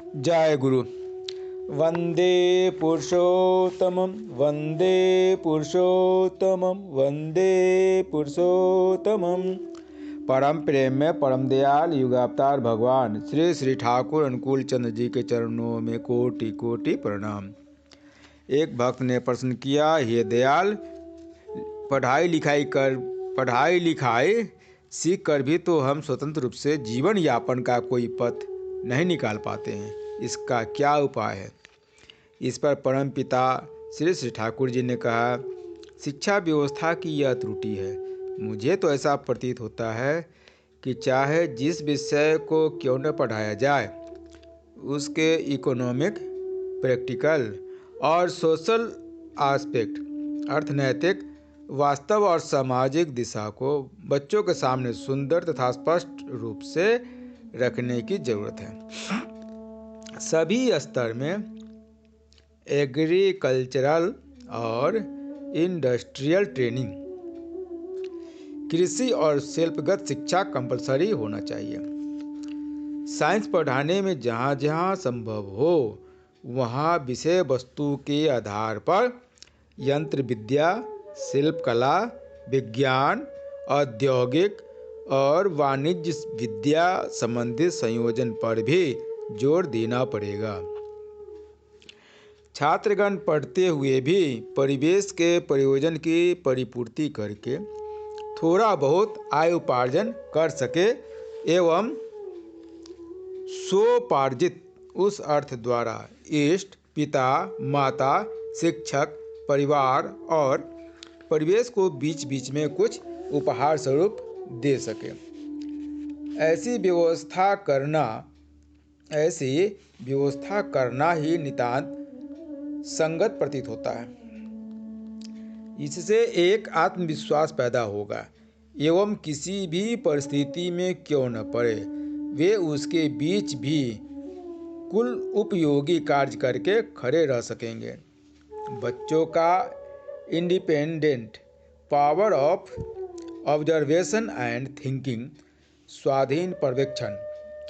जय गुरु। वंदे पुरुषोत्तमं वंदे पुरुषोत्तमं वंदे पुरुषोत्तमं। परम प्रेम में परम दयाल युगावतार भगवान श्री श्री ठाकुर अनुकूल चंद्र जी के चरणों में कोटि कोटि प्रणाम। एक भक्त ने प्रश्न किया, हे दयाल, पढ़ाई लिखाई सीख कर भी तो हम स्वतंत्र रूप से जीवन यापन का कोई पथ नहीं निकाल पाते हैं, इसका क्या उपाय है? इस पर परम पिता श्री श्री ठाकुर जी ने कहा, शिक्षा व्यवस्था की यह त्रुटि है। मुझे तो ऐसा प्रतीत होता है कि चाहे जिस विषय को क्यों न पढ़ाया जाए, उसके इकोनॉमिक, प्रैक्टिकल और सोशल एस्पेक्ट, अर्थनैतिक, वास्तव और सामाजिक दिशा को बच्चों के सामने सुंदर तथा स्पष्ट रूप से रखने की जरूरत है। सभी स्तर में एग्रीकल्चरल और इंडस्ट्रियल ट्रेनिंग, कृषि और शिल्पगत शिक्षा कंपलसरी होना चाहिए। साइंस पढ़ाने में जहाँ जहाँ संभव हो वहाँ विषय वस्तु के आधार पर यंत्र विद्या, शिल्प कला, विज्ञान, औद्योगिक और वाणिज्य विद्या संबंधित संयोजन पर भी जोर देना पड़ेगा। छात्रगण पढ़ते हुए भी परिवेश के प्रयोजन की परिपूर्ति करके थोड़ा बहुत आय उपार्जन कर सके एवं स्वोपार्जित उस अर्थ द्वारा इष्ट, पिता, माता, शिक्षक, परिवार और परिवेश को बीच बीच में कुछ उपहार स्वरूप दे सके। ऐसी व्यवस्था करना ही नितांत संगत प्रतीत होता है। इससे एक आत्मविश्वास पैदा होगा एवं किसी भी परिस्थिति में क्यों न पड़े वे उसके बीच भी कुल उपयोगी कार्य करके खड़े रह सकेंगे। बच्चों का independent power of observation and thinking, स्वाधीन पर्यवेक्षण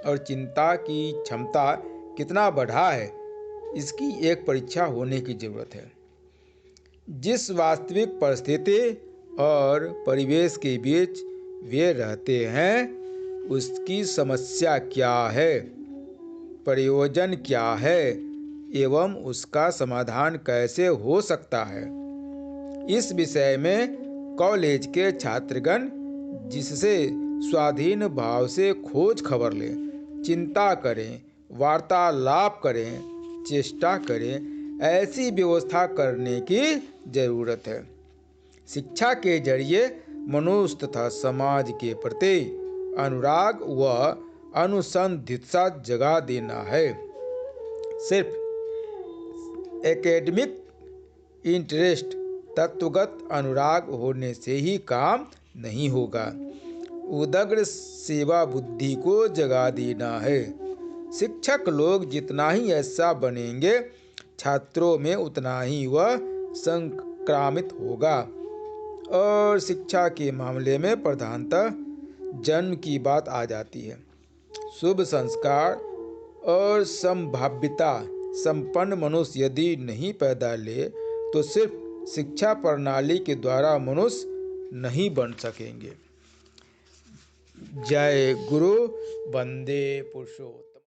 और चिंता की क्षमता कितना बढ़ा है, इसकी एक परीक्षा होने की जरूरत है। जिस वास्तविक परिस्थिति और परिवेश के बीच वे रहते हैं उसकी समस्या क्या है, प्रयोजन क्या है एवं उसका समाधान कैसे हो सकता है, इस विषय में कॉलेज के छात्रगण जिससे स्वाधीन भाव से खोज खबर लें, चिंता करें, वार्तालाप करें, चेष्टा करें, ऐसी व्यवस्था करने की जरूरत है। शिक्षा के जरिए मनुष्य तथा समाज के प्रति अनुराग व अनुसंधित्सा जगा देना है। सिर्फ एकेडमिक इंटरेस्ट, तत्वगत अनुराग होने से ही काम नहीं होगा। उदग्र सेवा बुद्धि को जगा देना है। शिक्षक लोग जितना ही ऐसा बनेंगे, छात्रों में उतना ही वह संक्रामित होगा। और शिक्षा के मामले में प्रधानतः जन्म की बात आ जाती है। शुभ संस्कार और संभाव्यता संपन्न मनुष्य यदि नहीं पैदा ले तो सिर्फ शिक्षा प्रणाली के द्वारा मनुष्य नहीं बन सकेंगे। जय गुरु। वंदे पुरुषोत्तम।